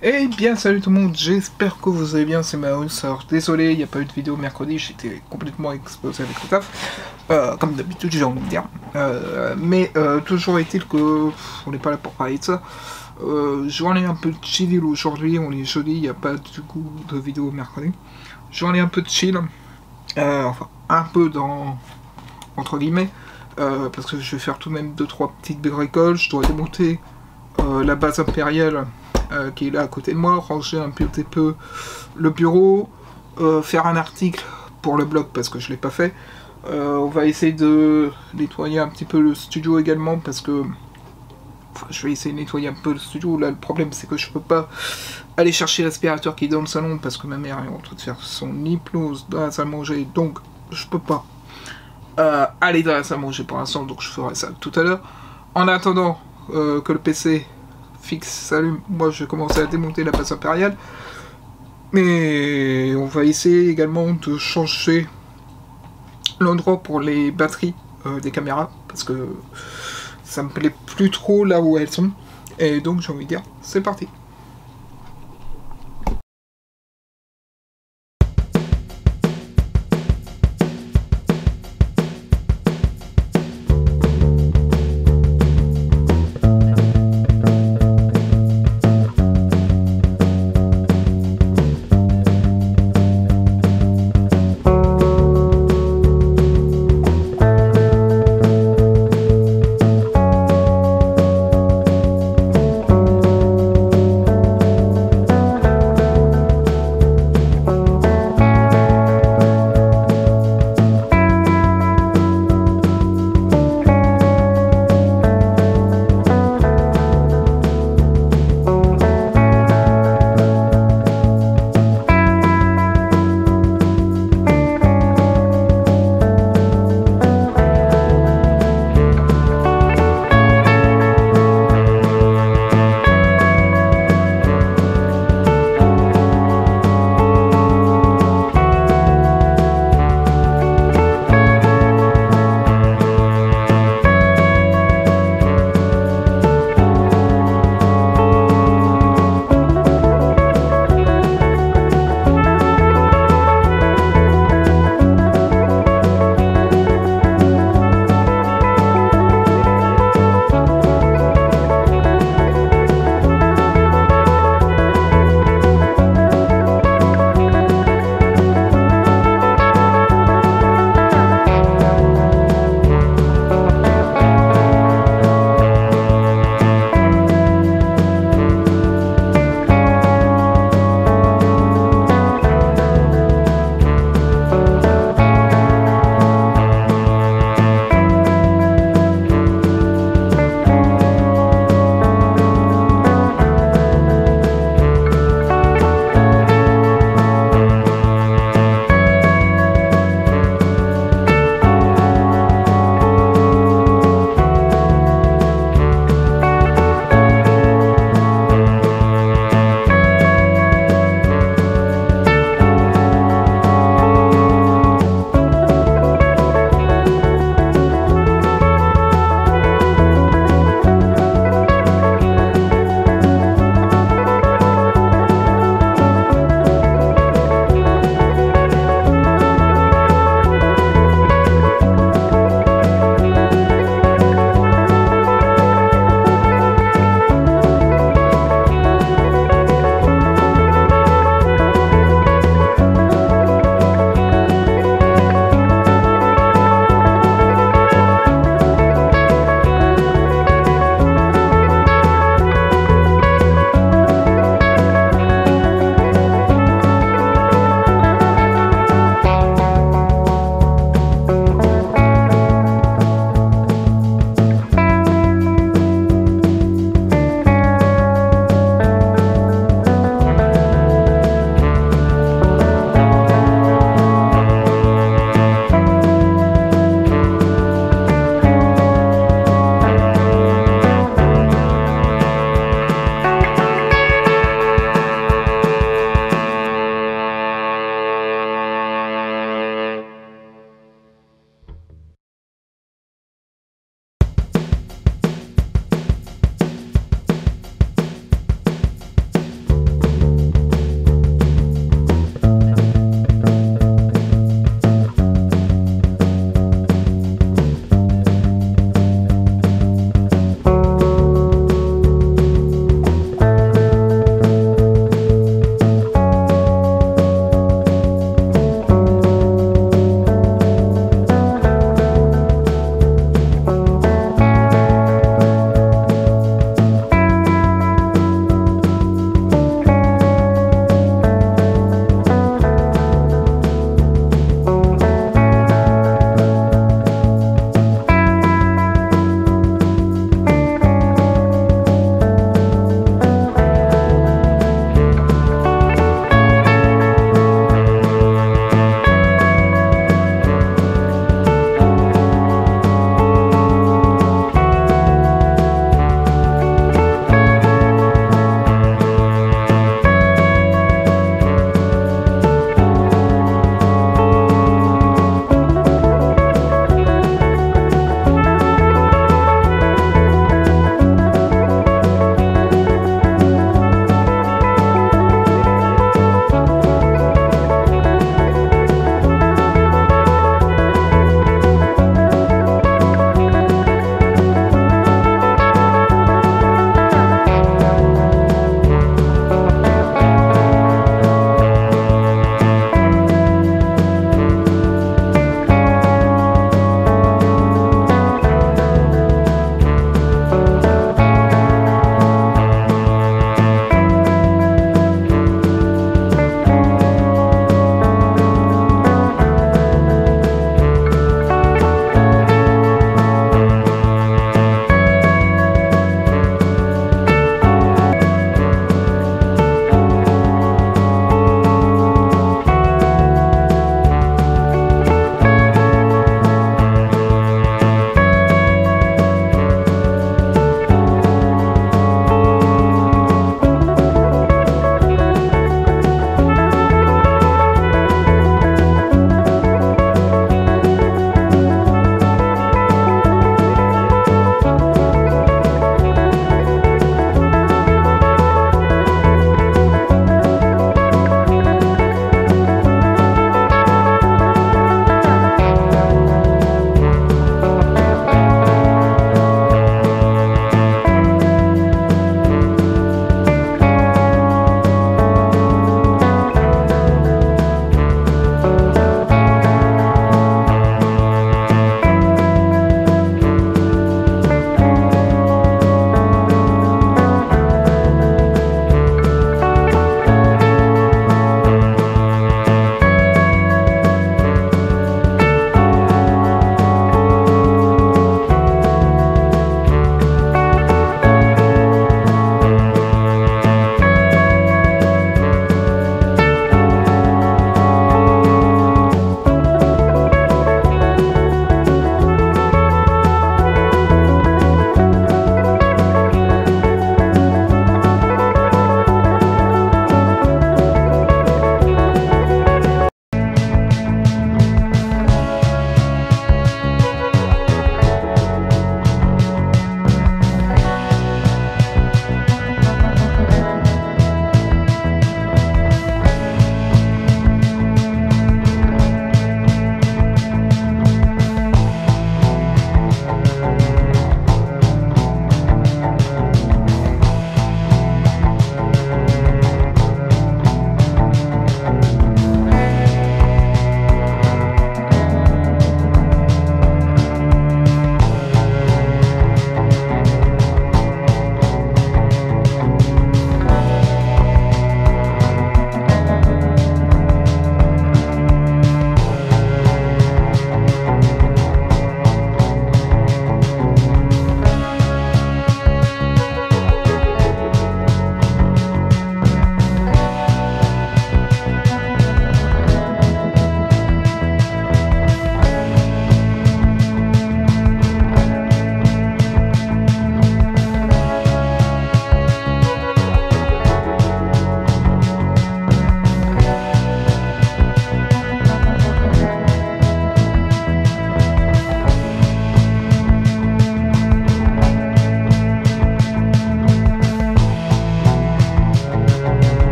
Eh bien, salut tout le monde, j'espère que vous allez bien, c'est Maus. Alors, désolé, il n'y a pas eu de vidéo mercredi, j'étais complètement explosé avec le taf. Comme d'habitude, j'ai envie de dire. Toujours est-il que on n'est pas là pour parler de ça. J'en ai un peu de chill aujourd'hui, on est jeudi, il n'y a pas du coup de vidéo mercredi. J'en ai un peu de chill, enfin, un peu dans. Entre guillemets, parce que je vais faire tout de même 2-3 petites bricoles, je dois démonter la base impériale qui est là à côté de moi, ranger un petit peu le bureau, faire un article pour le blog parce que je l'ai pas fait. On va essayer de nettoyer un petit peu le studio également parce que je vais essayer de nettoyer un peu le studio. Là, le problème c'est que je peux pas aller chercher l'aspirateur qui est dans le salon parce que ma mère est en train de faire son hypnose dans la salle à manger, donc je peux pas aller dans la salle à manger pour l'instant, donc je ferai ça tout à l'heure. En attendant que le PC fixe s'allume, moi je vais commencer à démonter la base impériale. Mais on va essayer également de changer l'endroit pour les batteries des caméras, parce que ça me plaît plus trop là où elles sont. Et donc j'ai envie de dire, c'est parti.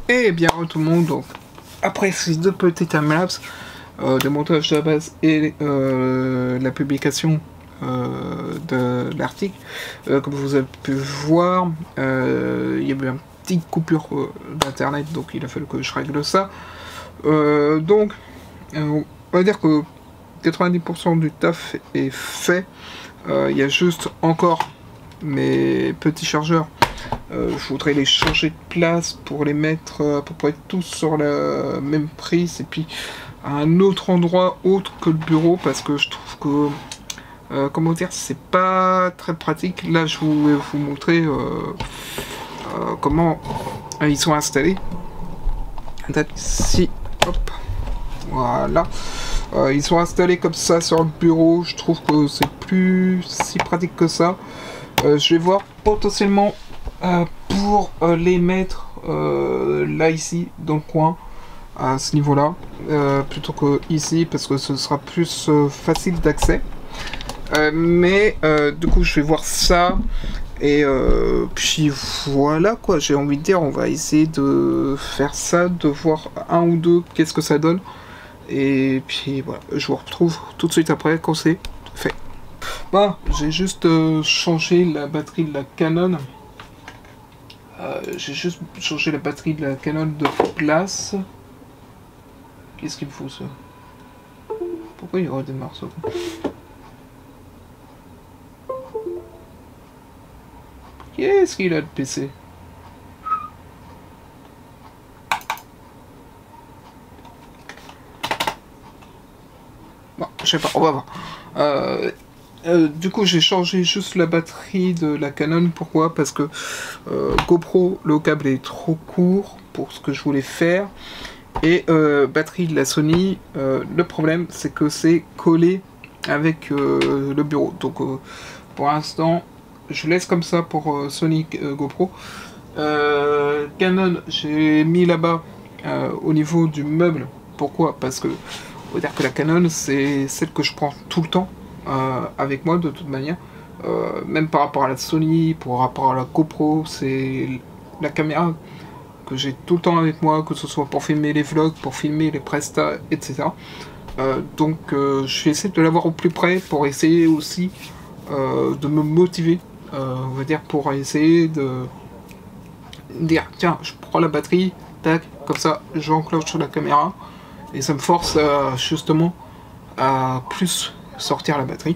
Et bien tout le monde, donc après ces deux petits timelapses, de montage de la base et la publication de l'article, comme vous avez pu voir, il y a eu une petite coupure d'internet, donc il a fallu que je règle ça. Donc on va dire que 90% du taf est fait. Il y a juste encore mes petits chargeurs. Je voudrais les changer de place pour les mettre à peu près tous sur la même prise et puis à un autre endroit autre que le bureau, parce que je trouve que comment dire, c'est pas très pratique. Là je vais vous montrer comment ils sont installés. Si, hop, voilà. Ils sont installés comme ça sur le bureau. Je trouve que c'est plus si pratique que ça. Je vais voir potentiellement pour les mettre là, ici, dans le coin, à ce niveau-là, plutôt que ici, parce que ce sera plus facile d'accès. Mais du coup, je vais voir ça. Et puis voilà quoi, j'ai envie de dire, on va essayer de faire ça, de voir un ou deux, qu'est-ce que ça donne. Et puis voilà, je vous retrouve tout de suite après quand c'est fait. Bon, j'ai juste changé la batterie de la Canon. J'ai juste changé la batterie de la Canon de place. Qu'est-ce qu'il me faut ça? Pourquoi il redémarre ça? Qu'est-ce qu'il a de PC? Bon, je sais pas, on va voir. Du coup, j'ai changé juste la batterie de la Canon. Pourquoi? Parce que GoPro, le câble est trop court pour ce que je voulais faire. Et batterie de la Sony, le problème, c'est que c'est collé avec le bureau. Donc, pour l'instant, je laisse comme ça pour Sony GoPro. Canon, j'ai mis là-bas au niveau du meuble. Pourquoi? Parce que on va dire que la Canon, c'est celle que je prends tout le temps avec moi de toute manière. Même par rapport à la Sony, par rapport à la GoPro, c'est la caméra que j'ai tout le temps avec moi, que ce soit pour filmer les vlogs, pour filmer les prestats, etc. Donc je vais essayer de l'avoir au plus près pour essayer aussi de me motiver, on va dire, pour essayer de dire tiens, je prends la batterie, tac, comme ça j'enclenche sur la caméra et ça me force justement à plus sortir la batterie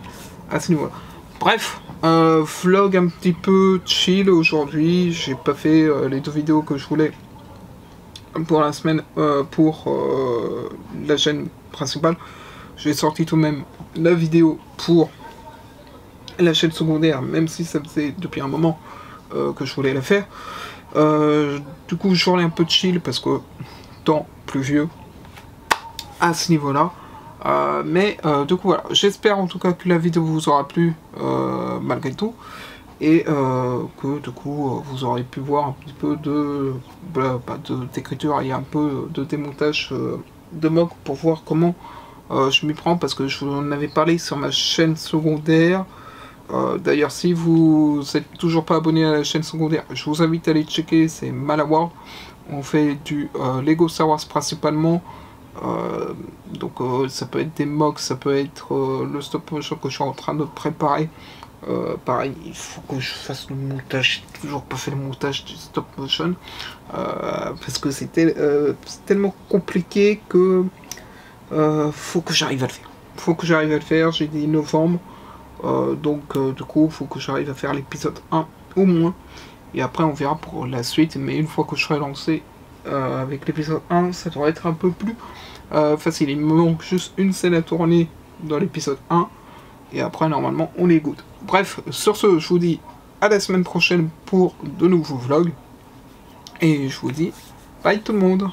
à ce niveau-là. Bref, vlog un petit peu chill aujourd'hui. J'ai pas fait les deux vidéos que je voulais pour la semaine pour la chaîne principale. J'ai sorti tout de même la vidéo pour la chaîne secondaire, même si ça faisait depuis un moment que je voulais la faire. Du coup, journée un peu chill parce que temps pluvieux à ce niveau-là. Mais du coup voilà, j'espère en tout cas que la vidéo vous aura plu malgré tout, et que du coup vous aurez pu voir un petit peu de d'écriture et un peu de démontage de mock pour voir comment je m'y prends, parce que je vous en avais parlé sur ma chaîne secondaire. D'ailleurs, si vous n'êtes toujours pas abonné à la chaîne secondaire, je vous invite à aller checker, c'est Malaworld. On fait du Lego Star Wars principalement. Donc ça peut être des mocks, ça peut être le stop motion que je suis en train de préparer. Pareil, il faut que je fasse le montage. J'ai toujours pas fait le montage du stop motion parce que c'était tellement compliqué que faut que j'arrive à le faire. Faut que j'arrive à le faire. J'ai dit novembre, donc du coup faut que j'arrive à faire l'épisode 1 au moins, et après on verra pour la suite. Mais une fois que je serai lancé avec l'épisode 1, ça devrait être un peu plus facile. Il me manque juste une scène à tourner dans l'épisode 1, et après normalement on est good. Bref, sur ce, je vous dis à la semaine prochaine pour de nouveaux vlogs, et je vous dis bye tout le monde.